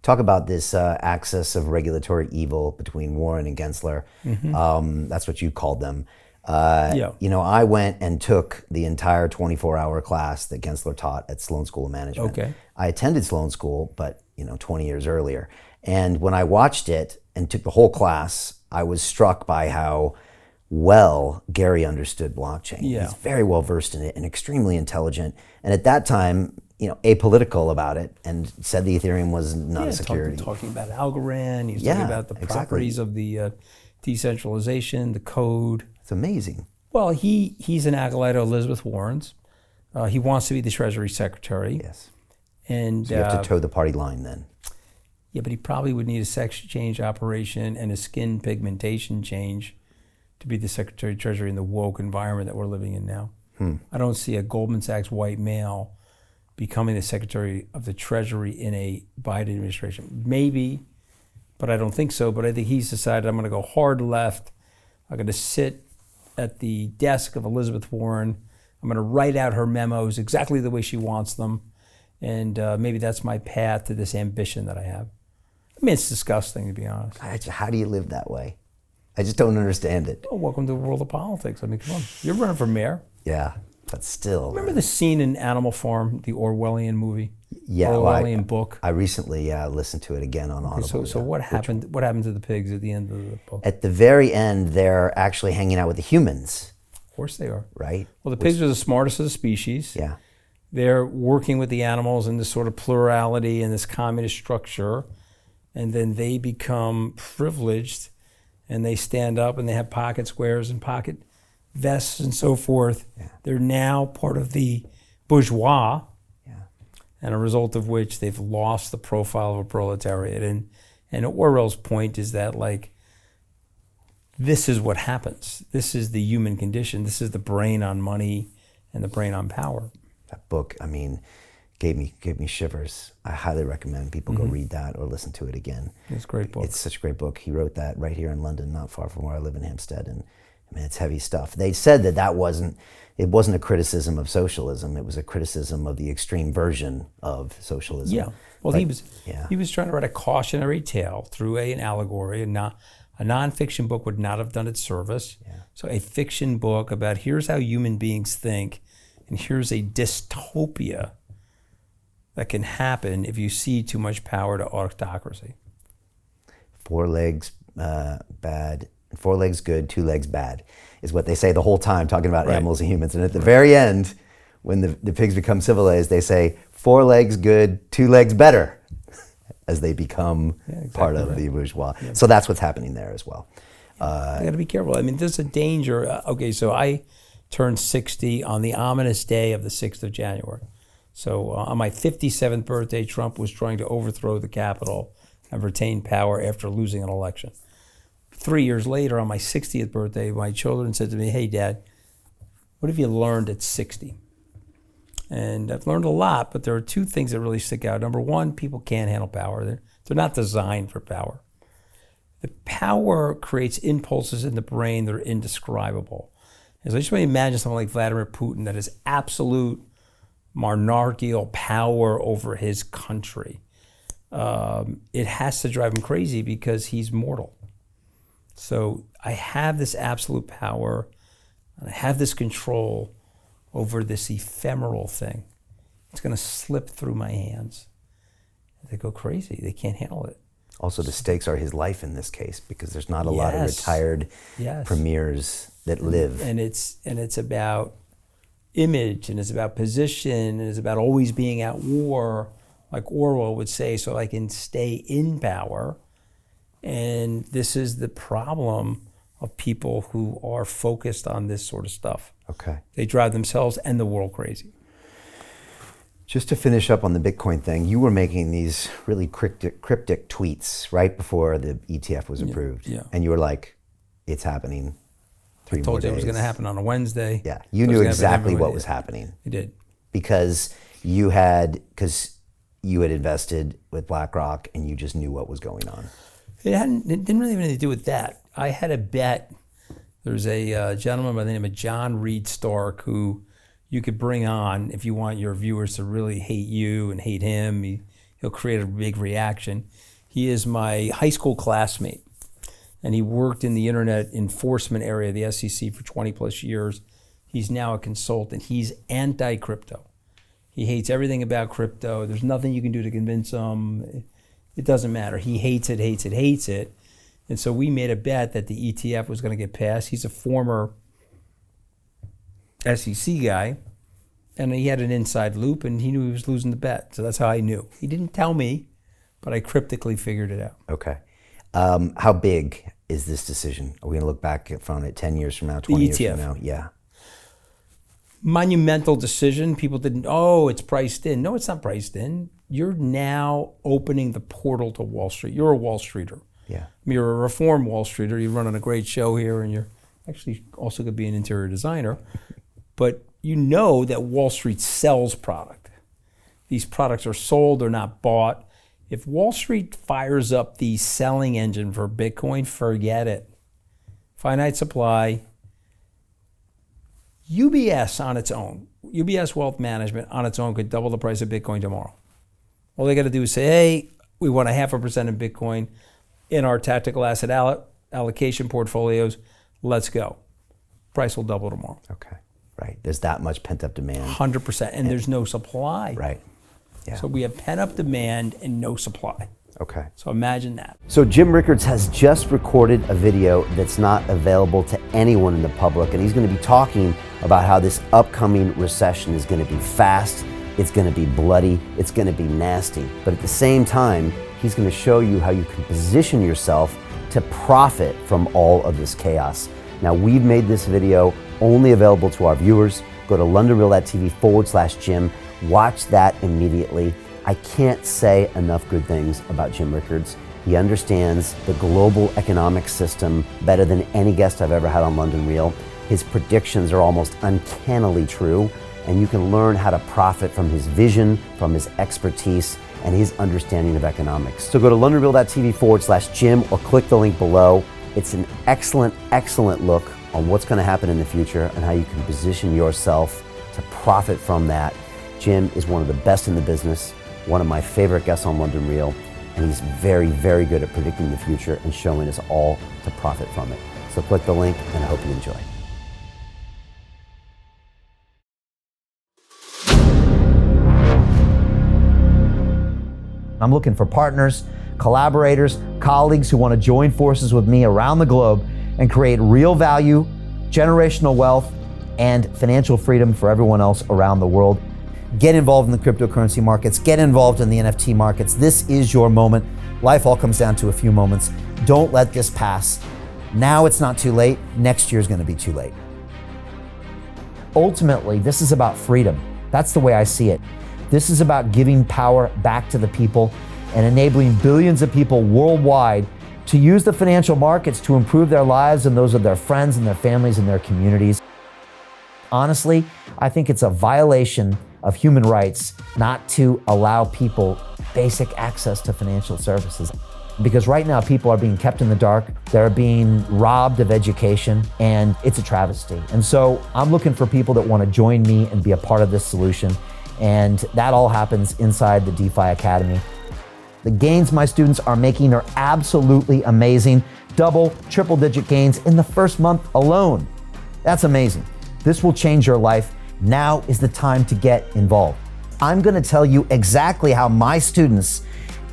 talk about this axis of regulatory evil between Warren and Gensler. That's what you called them. You know, I went and took the entire 24-hour class that Gensler taught at Sloan School of Management. Okay. I attended Sloan School, but 20 years earlier. And when I watched it and took the whole class, I was struck by how well Gary understood blockchain. Yeah. He's very well versed in it and extremely intelligent. And at that time, apolitical about it, and said the Ethereum was not a security. Talking about Algorand, he's talking about the properties of the decentralization, the code. It's amazing. Well, he's an acolyte of Elizabeth Warren's. He wants to be the Treasury Secretary. Yes. And so you have to toe the party line then. Yeah, but he probably would need a sex change operation and a skin pigmentation change to be the Secretary of Treasury in the woke environment that we're living in now. I don't see a Goldman Sachs white male becoming the Secretary of the Treasury in a Biden administration. Maybe, but I don't think so. But I think he's decided, I'm going to go hard left. I'm going to sit at the desk of Elizabeth Warren. I'm going to write out her memos exactly the way she wants them. And maybe that's my path to this ambition that I have. I mean, it's disgusting, to be honest. How do you live that way? I just don't understand it. Oh, welcome to the world of politics. I mean, come on. You're running for mayor. Yeah, but still. Remember the scene in Animal Farm, the Orwellian movie? Yeah, Orwellian book. I recently listened to it again on Audible. So what happened? What happened to the pigs at the end of the book? At the very end, they're actually hanging out with the humans. Of course they are. Right. Well, the pigs are the smartest of the species. Yeah. They're working with the animals in this sort of plurality and this communist structure, and then they become privileged, and they stand up and they have pocket squares and pocket vests and so forth. Yeah. They're now part of the bourgeois. And a result of which they've lost the profile of a proletariat. And Orwell's point is that, like, this is what happens. This is the human condition. This is the brain on money and the brain on power. That book, I mean, gave me shivers. I highly recommend people go read that or listen to it again. It's a great book. It's such a great book. He wrote that right here in London, not far from where I live in Hampstead. And I mean, it's heavy stuff. They said that wasn't a criticism of socialism. It was a criticism of the extreme version of socialism. Yeah. Well, he was trying to write a cautionary tale through an allegory, and a nonfiction book would not have done its service. Yeah. So a fiction book about here's how human beings think, and here's a dystopia that can happen if you cede too much power to autocracy. 4 legs bad. 4 legs good, 2 legs bad, is what they say the whole time, talking about animals and humans. And at the very end, when the pigs become civilized, they say 4 legs good, 2 legs better, as they become part of the bourgeois. Yeah. So that's what's happening there as well. You got to be careful. I mean, there's a danger. Okay, so I turned 60 on the ominous day of the 6th of January. So on my 57th birthday, Trump was trying to overthrow the Capitol and retain power after losing an election. 3 years later, on my 60th birthday, my children said to me, "Hey, Dad, what have you learned at 60? And I've learned a lot, but there are 2 things that really stick out. Number one, people can't handle power. They're not designed for power. The power creates impulses in the brain that are indescribable. And so I just want to imagine someone like Vladimir Putin that has absolute monarchical power over his country. It has to drive him crazy because he's mortal. So I have this absolute power, and I have this control over this ephemeral thing. It's going to slip through my hands. They go crazy. They can't handle it. Also, the stakes are his life in this case, because there's not a lot of retired premiers that live. And it's about image, and it's about position, and it's about always being at war, like Orwell would say, so I can stay in power. And this is the problem of people who are focused on this sort of stuff. Okay. They drive themselves and the world crazy. Just to finish up on the Bitcoin thing, you were making these really cryptic tweets right before the ETF was approved. Yeah. And you were like, it's happening 3 more days. I told you it was going to happen on a Wednesday. Yeah, you knew exactly what was happening. You did. Because you had invested with BlackRock and you just knew what was going on. It didn't really have anything to do with that. I had a bet. There's a gentleman by the name of John Reed Stark who you could bring on if you want your viewers to really hate you and hate him. He'll he'll create a big reaction. He is my high school classmate, and he worked in the internet enforcement area of the SEC for 20 plus years. He's now a consultant. He's anti-crypto. He hates everything about crypto. There's nothing you can do to convince him. It doesn't matter. He hates it, hates it, hates it. And so we made a bet that the ETF was going to get passed. He's a former SEC guy, and he had an inside loop, and he knew he was losing the bet. So that's how I knew. He didn't tell me, but I cryptically figured it out. Okay. How big is this decision? Are we going to look back from it 10 years from now, 20 years from now? Yeah. Monumental decision. People didn't, it's priced in. No, it's not priced in. You're now opening the portal to Wall Street. You're a Wall Streeter. Yeah. You're a reformed Wall Streeter. You run on a great show here, and you're actually also going to be an interior designer. But you know that Wall Street sells product. These products are sold, they're not bought. If Wall Street fires up the selling engine for Bitcoin, forget it. Finite supply. UBS on its own, UBS Wealth Management on its own could double the price of Bitcoin tomorrow. All they got to do is say, hey, we want 0.5% in Bitcoin in our tactical asset allocation portfolios. Let's go. Price will double tomorrow. Okay, right. There's that much pent-up demand. 100%, and there's no supply. Right, yeah. So we have pent-up demand and no supply. Okay. So imagine that. So Jim Rickards has just recorded a video that's not available to anyone in the public, and he's going to be talking about how this upcoming recession is going to be fast, it's going to be bloody, it's going to be nasty. But at the same time, he's going to show you how you can position yourself to profit from all of this chaos. Now, we've made this video only available to our viewers. Go to londonreal.tv/Jim. Watch that immediately. I can't say enough good things about Jim Rickards. He understands the global economic system better than any guest I've ever had on London Real. His predictions are almost uncannily true, and you can learn how to profit from his vision, from his expertise, and his understanding of economics. So go to londonreal.tv/Jim or click the link below. It's an excellent, excellent look on what's going to happen in the future and how you can position yourself to profit from that. Jim is one of the best in the business, one of my favorite guests on London Real, and he's very, very good at predicting the future and showing us all to profit from it. So click the link, and I hope you enjoy. I'm looking for partners, collaborators, colleagues who want to join forces with me around the globe and create real value, generational wealth, and financial freedom for everyone else around the world. Get involved in the cryptocurrency markets, get involved in the NFT markets. This is your moment. Life all comes down to a few moments. Don't let this pass. Now it's not too late. Next year's going to be too late. Ultimately, this is about freedom. That's the way I see it. This is about giving power back to the people and enabling billions of people worldwide to use the financial markets to improve their lives and those of their friends and their families and their communities. Honestly, I think it's a violation of human rights not to allow people basic access to financial services. Because right now people are being kept in the dark, they're being robbed of education, and it's a travesty. And so I'm looking for people that want to join me and be a part of this solution. And that all happens inside the DeFi Academy. The gains my students are making are absolutely amazing. Double, triple digit gains in the first month alone. That's amazing. This will change your life. Now is the time to get involved. I'm going to tell you exactly how my students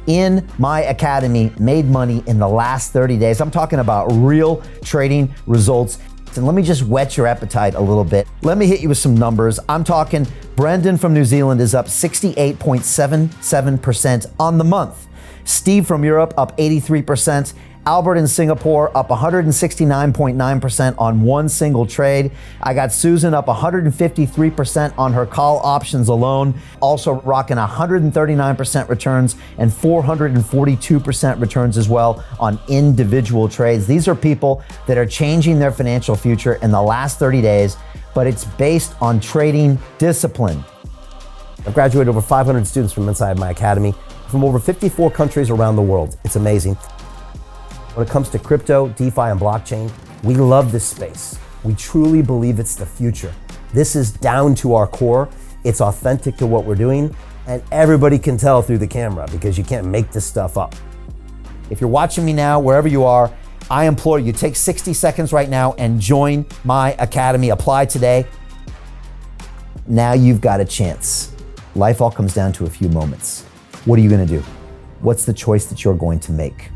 in my academy made money in the last 30 days. I'm talking about real trading results. And let me just whet your appetite a little bit. Let me hit you with some numbers. I'm talking Brendan from New Zealand is up 68.77% on the month. Steve from Europe up 83%. Albert in Singapore up 169.9% on one single trade. I got Susan up 153% on her call options alone, also rocking 139% returns and 442% returns as well on individual trades. These are people that are changing their financial future in the last 30 days, but it's based on trading discipline. I've graduated over 500 students from inside my academy from over 54 countries around the world. It's amazing. When it comes to crypto, DeFi, and blockchain, we love this space. We truly believe it's the future. This is down to our core. It's authentic to what we're doing, And everybody can tell through the camera because you can't make this stuff up. If you're watching me now, wherever you are, I implore you, take 60 seconds right now and join my academy. Apply today. Now you've got a chance. Life all comes down to a few moments. What are you gonna do? What's the choice that you're going to make?